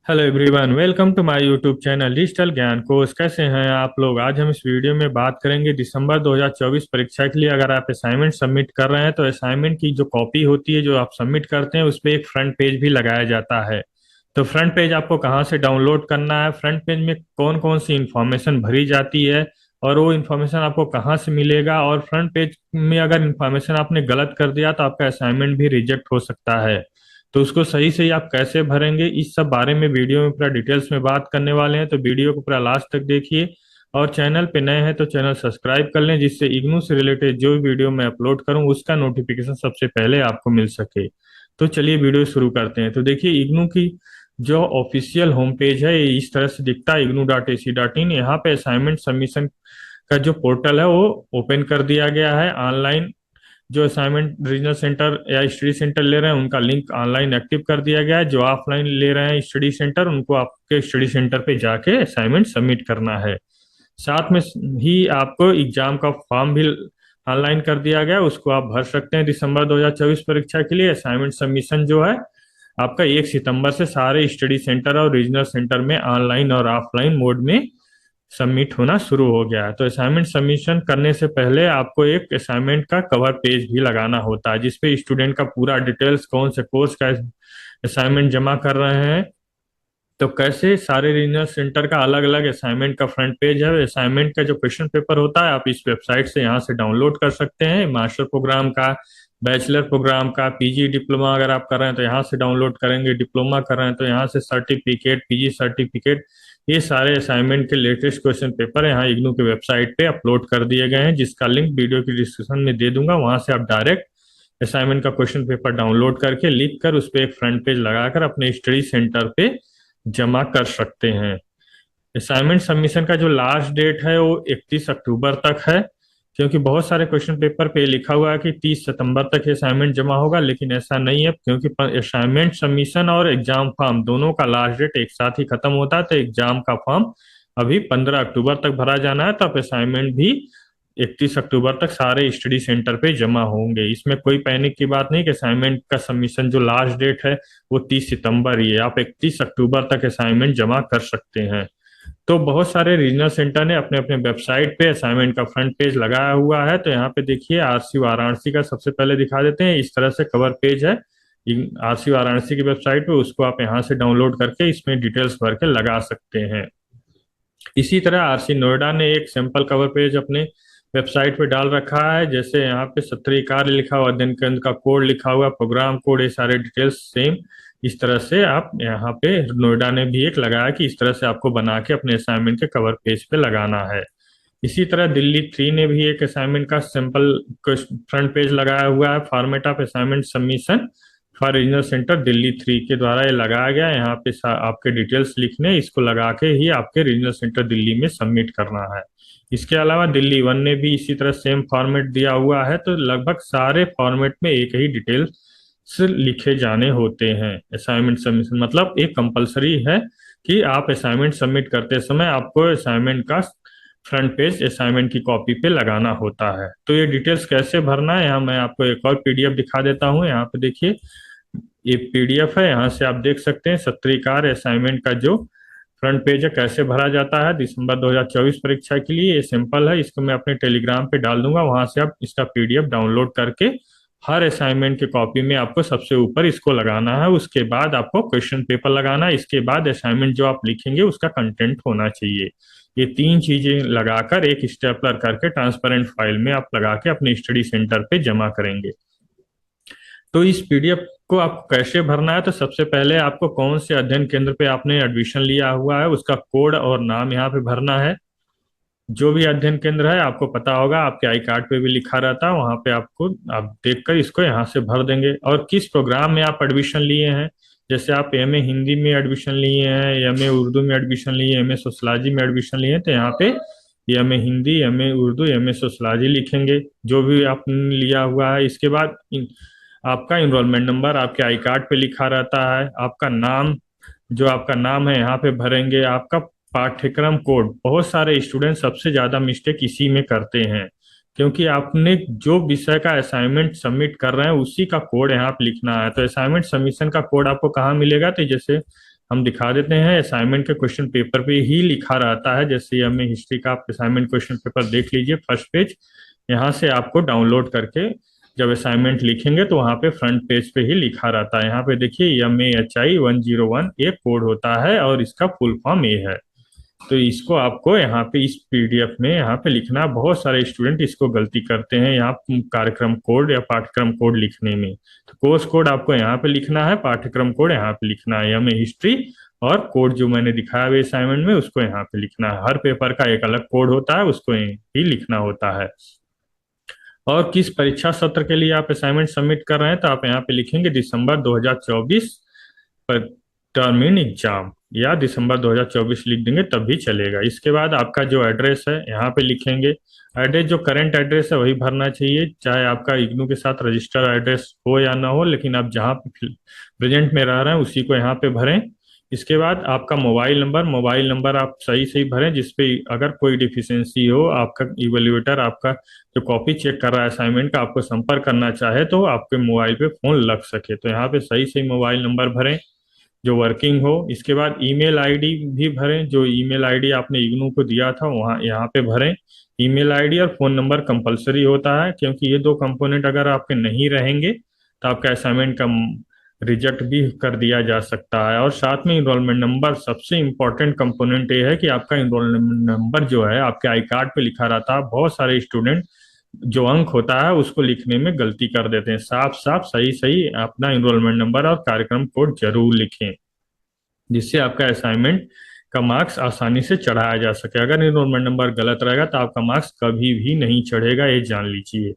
Hello everyone, welcome to my YouTube channel digital Gyan course. कैसे हैं आप लोग? आज हम इस वीडियो में बात करेंगे दिसंबर 2024 परीक्षा के लिए अगर आप असाइनमेंट सबमिट कर रहे हैं तो असाइनमेंट की जो कॉपी होती है जो आप सबमिट करते हैं उस पर एक फ्रंट पेज भी लगाया जाता है। तो फ्रंट पेज आपको कहाँ से डाउनलोड करना है, फ्रंट पेज में कौन कौन सी इंफॉर्मेशन भरी जाती है और वो इंफॉर्मेशन आपको कहाँ से मिलेगा, और फ्रंट पेज में अगर इंफॉर्मेशन आपने गलत कर दिया तो आपका असाइनमेंट भी रिजेक्ट हो सकता है। तो उसको सही सही आप कैसे भरेंगे, इस सब बारे में वीडियो में पूरा डिटेल्स में बात करने वाले हैं। तो वीडियो को पूरा लास्ट तक देखिए, और चैनल पे नए हैं तो चैनल सब्सक्राइब कर लें जिससे इग्नू से रिलेटेड जो भी वीडियो मैं अपलोड करूं उसका नोटिफिकेशन सबसे पहले आपको मिल सके। तो चलिए वीडियो शुरू करते हैं। तो देखिए, इग्नू की जो ऑफिशियल होम पेज है ये इस तरह से दिखता है, ignu.ac.in। यहाँ पे असाइनमेंट सबमिशन का जो पोर्टल है वो ओपन कर दिया गया है। ऑनलाइन जो असाइनमेंट रीजनल सेंटर या स्टडी सेंटर ले रहे हैं उनका लिंक ऑनलाइन एक्टिव कर दिया गया है। जो ऑफलाइन ले रहे हैं स्टडी सेंटर उनको आपके स्टडी सेंटर पे जाके असाइनमेंट सबमिट करना है। साथ में ही आपको एग्जाम का फॉर्म भी ऑनलाइन कर दिया गया है, उसको आप भर सकते हैं। दिसंबर 2024 परीक्षा के लिए असाइनमेंट सबमिशन जो है आपका 1 सितंबर से सारे स्टडी सेंटर और रीजनल सेंटर में ऑनलाइन और ऑफलाइन मोड में सबमिट होना शुरू हो गया है। तो असाइनमेंट सबमिशन करने से पहले आपको एक असाइनमेंट का कवर पेज भी लगाना होता है जिसपे स्टूडेंट का पूरा डिटेल्स, कौन से कोर्स का असाइनमेंट जमा कर रहे हैं, तो कैसे सारे रीजनल सेंटर का अलग अलग असाइनमेंट का फ्रंट पेज है। असाइनमेंट का जो क्वेश्चन पेपर होता है आप इस वेबसाइट से यहाँ से डाउनलोड कर सकते हैं। मास्टर प्रोग्राम का, बैचलर प्रोग्राम का, पीजी डिप्लोमा अगर आप कर रहे हैं तो यहाँ से डाउनलोड करेंगे, डिप्लोमा कर रहे हैं तो यहाँ से सर्टिफिकेट, पीजी सर्टिफिकेट, ये सारे असाइनमेंट के लेटेस्ट क्वेश्चन पेपर यहाँ इग्नू के वेबसाइट पे अपलोड कर दिए गए हैं जिसका लिंक वीडियो की डिस्क्रिप्शन में दे दूंगा। वहां से आप डायरेक्ट असाइनमेंट का क्वेश्चन पेपर डाउनलोड करके लिख कर उस पर एक फ्रंट पेज लगाकर अपने स्टडी सेंटर पे जमा कर सकते हैं। असाइनमेंट सबमिशन का जो लास्ट डेट है वो 31 अक्टूबर तक है, क्योंकि बहुत सारे क्वेश्चन पेपर पे लिखा हुआ है कि 30 सितंबर तक असाइनमेंट जमा होगा, लेकिन ऐसा नहीं है क्योंकि असाइनमेंट सबमिशन और एग्जाम फॉर्म दोनों का लास्ट डेट एक साथ ही खत्म होता है। तो एग्जाम का फॉर्म अभी 15 अक्टूबर तक भरा जाना है, तो अब असाइनमेंट भी 31 अक्टूबर तक सारे स्टडी सेंटर पे जमा होंगे। इसमें कोई पैनिक की बात नहीं कि असाइनमेंट का सबमिशन जो लास्ट डेट है वो 30 सितंबर ही है, आप 31 अक्टूबर तक असाइनमेंट जमा कर सकते हैं। तो बहुत सारे रीजनल सेंटर ने अपने अपने वेबसाइट पे असाइनमेंट का फ्रंट पेज लगाया हुआ है। तो यहाँ पे देखिए, आरसी वाराणसी का सबसे पहले दिखा देते हैं। इस तरह से कवर पेज है आरसी वाराणसी की वेबसाइट पे, उसको आप यहाँ से डाउनलोड करके इसमें डिटेल्स भर के लगा सकते हैं। इसी तरह आरसी नोएडा ने एक सिंपल कवर पेज अपने वेबसाइट पे डाल रखा है। जैसे यहाँ पे सत्रीय कार्य लिखा हुआ, अध्ययन केंद्र का कोड लिखा हुआ, प्रोग्राम कोड, ये सारे डिटेल्स सेम इस तरह से आप यहाँ पे नोएडा ने भी एक लगाया कि इस तरह से आपको बना के अपने असाइनमेंट के कवर पेज पे लगाना है। इसी तरह दिल्ली 3 ने भी एक असाइनमेंट का सिंपल फ्रंट पेज लगाया हुआ है, format of assignment submission for regional centre Delhi 3 के द्वारा ये लगाया गया है। यहाँ पे आपके डिटेल्स लिखने, इसको लगा के ही आपके रीजनल सेंटर दिल्ली में सबमिट करना है। इसके अलावा दिल्ली 1 ने भी इसी तरह सेम फॉर्मेट दिया हुआ है। तो लगभग सारे फॉर्मेट में एक ही डिटेल्स लिखे जाने होते हैं। असाइनमेंट सबमिशन मतलब एक कंपलसरी है कि आप असाइनमेंट सबमिट करते समय आपको असाइनमेंट का फ्रंट पेज असाइनमेंट की कॉपी पे लगाना होता है। तो ये डिटेल्स कैसे भरना है, यहाँ मैं आपको एक और पीडीएफ दिखा देता हूँ। यहाँ पे देखिए, ये पीडीएफ है, यहाँ से आप देख सकते हैं सत्रीकार असाइनमेंट का जो फ्रंट पेज है कैसे भरा जाता है दिसंबर 2024 परीक्षा के लिए। ये सिंपल है, इसको मैं अपने टेलीग्राम पे डाल दूंगा, वहां से आप इसका पीडीएफ डाउनलोड करके हर असाइनमेंट के कॉपी में आपको सबसे ऊपर इसको लगाना है। उसके बाद आपको क्वेश्चन पेपर लगाना है, इसके बाद असाइनमेंट जो आप लिखेंगे उसका कंटेंट होना चाहिए। ये 3 चीजें लगाकर एक स्टेपलर करके ट्रांसपेरेंट फाइल में आप लगा के अपने स्टडी सेंटर पे जमा करेंगे। तो इस पीडीएफ को आपको कैसे भरना है, तो सबसे पहले आपको कौन से अध्ययन केंद्र पे आपने एडमिशन लिया हुआ है उसका कोड और नाम यहाँ पे भरना है। जो भी अध्ययन केंद्र है आपको पता होगा, आपके आई कार्ड पे भी लिखा रहता है, वहां पे आपको आप देखकर इसको यहाँ से भर देंगे। और किस प्रोग्राम में आप एडमिशन लिए हैं, जैसे आप एमए हिंदी में एडमिशन लिए हैं, एमए उर्दू में एडमिशन लिए, एमए सोशलॉजी में एडमिशन लिए हैं, तो यहाँ पे MA Hindi, MA Urdu, MA sociology लिखेंगे जो भी आपने लिया हुआ है। इसके बाद आपका इनरोलमेंट नंबर आपके आई कार्ड पे लिखा रहता है, आपका नाम, जो आपका नाम है यहाँ पे भरेंगे, आपका पाठ्यक्रम कोड। बहुत सारे स्टूडेंट सबसे ज्यादा मिस्टेक इसी में करते हैं, क्योंकि आपने जो विषय का असाइनमेंट सबमिट कर रहे हैं उसी का कोड यहाँ पे लिखना है। तो असाइनमेंट सबमिशन का कोड आपको कहाँ मिलेगा, तो जैसे हम दिखा देते हैं। असाइनमेंट के क्वेश्चन पेपर पे ही लिखा रहता है, जैसे हमें हिस्ट्री का आप असाइनमेंट क्वेश्चन पेपर देख लीजिए, फर्स्ट पेज। यहाँ से आपको डाउनलोड करके जब असाइनमेंट लिखेंगे तो वहाँ पे फ्रंट पेज पे ही लिखा रहता है। यहाँ पे देखिए MAHI 101 एक कोड होता है और इसका फुल फॉर्म ये है। तो इसको आपको यहाँ पे इस पीडीएफ में यहाँ पे लिखना। बहुत सारे स्टूडेंट इसको गलती करते हैं यहाँ कार्यक्रम कोड या पाठ्यक्रम कोड लिखने में। तो कोर्स कोड आपको यहाँ पे लिखना है, पाठ्यक्रम कोड यहाँ पे लिखना है, हमें हिस्ट्री और कोड जो मैंने दिखाया हुआ असाइनमेंट में उसको यहाँ पे लिखना है। हर पेपर का एक अलग कोड होता है, उसको ही लिखना होता है। और किस परीक्षा सत्र के लिए आप असाइनमेंट सबमिट कर रहे हैं तो आप यहाँ पे लिखेंगे दिसंबर 2024 पर टर्म इन एग्जाम, या दिसंबर 2024 लिख देंगे तब भी चलेगा। इसके बाद आपका जो एड्रेस है यहाँ पे लिखेंगे। एड्रेस जो करंट एड्रेस है वही भरना चाहिए, चाहे आपका इग्नू के साथ रजिस्टर्ड एड्रेस हो या ना हो, लेकिन आप जहाँ पे प्रेजेंट में रह रहे हैं उसी को यहाँ पे भरें। इसके बाद आपका मोबाइल नंबर आप सही सही भरें, जिसपे अगर कोई डिफिशियंसी हो, आपका इवेल्युएटर आपका जो कॉपी चेक कर रहा है असाइनमेंट का आपको संपर्क करना चाहे तो आपके मोबाइल पे फोन लग सके। तो यहाँ पे सही सही मोबाइल नंबर भरें जो वर्किंग हो। इसके बाद ईमेल आईडी भी भरें, जो ईमेल आईडी आपने इग्नू को दिया था वहाँ यहाँ पे भरें। ईमेल आईडी और फोन नंबर कंपलसरी होता है, क्योंकि ये दो कंपोनेंट अगर आपके नहीं रहेंगे तो आपका असाइनमेंट का रिजेक्ट भी कर दिया जा सकता है। और साथ में इनरोलमेंट नंबर, सबसे इंपॉर्टेंट कंपोनेंट ये है कि आपका इनरोलमेंट नंबर जो है आपके आई कार्ड पे लिखा रहता है। बहुत सारे स्टूडेंट जो अंक होता है उसको लिखने में गलती कर देते हैं। साफ साफ सही सही अपना इनरोलमेंट नंबर और कार्यक्रम कोड जरूर लिखें, जिससे आपका असाइनमेंट का मार्क्स आसानी से चढ़ाया जा सके। अगर इनरोलमेंट नंबर गलत रहेगा तो आपका मार्क्स कभी भी नहीं चढ़ेगा, ये जान लीजिए।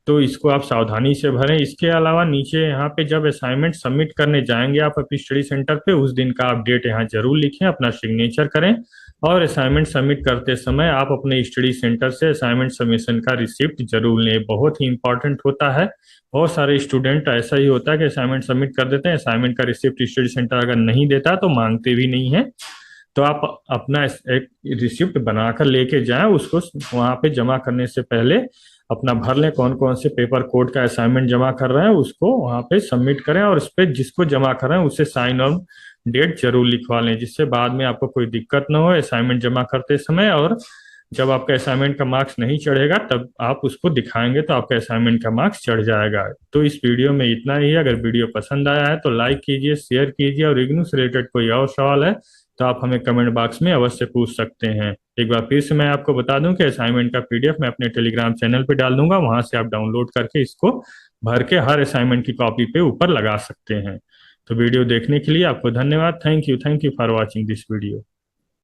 तो इसको आप सावधानी से भरें। इसके अलावा नीचे यहाँ पे जब असाइनमेंट सबमिट करने जाएंगे आप अपनी स्टडी सेंटर पे, उस दिन का आप डेट यहाँ जरूर लिखें, अपना सिग्नेचर करें। और असाइनमेंट सबमिट करते समय आप अपने स्टडी सेंटर से असाइनमेंट सबमिशन का रिसिप्ट जरूर लें, बहुत ही इंपॉर्टेंट होता है। बहुत सारे स्टूडेंट ऐसा ही होता है कि असाइनमेंट सबमिट कर देते हैं, असाइनमेंट का रिसिप्ट स्टडी सेंटर अगर नहीं देता तो मांगते भी नहीं है। तो आप अपना एक रिसिप्ट बनाकर लेके जाएं, उसको वहां पे जमा करने से पहले अपना भर लें कौन कौन से पेपर कोड का असाइनमेंट जमा कर रहे हैं, उसको वहां पे सबमिट करें। और उस पर जिसको जमा कर रहे हैं उससे साइन और डेट जरूर लिखवा लें, जिससे बाद में आपको कोई दिक्कत ना हो असाइनमेंट जमा करते समय। और जब आपका असाइनमेंट का मार्क्स नहीं चढ़ेगा तब आप उसको दिखाएंगे तो आपका असाइनमेंट का मार्क्स चढ़ जाएगा। तो इस वीडियो में इतना ही है। अगर वीडियो पसंद आया है तो लाइक कीजिए, शेयर कीजिए, और इग्नू से रिलेटेड कोई और सवाल है तो आप हमें कमेंट बॉक्स में अवश्य पूछ सकते हैं। एक बार फिर से मैं आपको बता दूं कि असाइनमेंट का पीडीएफ मैं अपने टेलीग्राम चैनल पे डाल दूंगा, वहां से आप डाउनलोड करके इसको भर के हर असाइनमेंट की कॉपी पे ऊपर लगा सकते हैं। तो वीडियो देखने के लिए आपको धन्यवाद। Thank you for watching this video.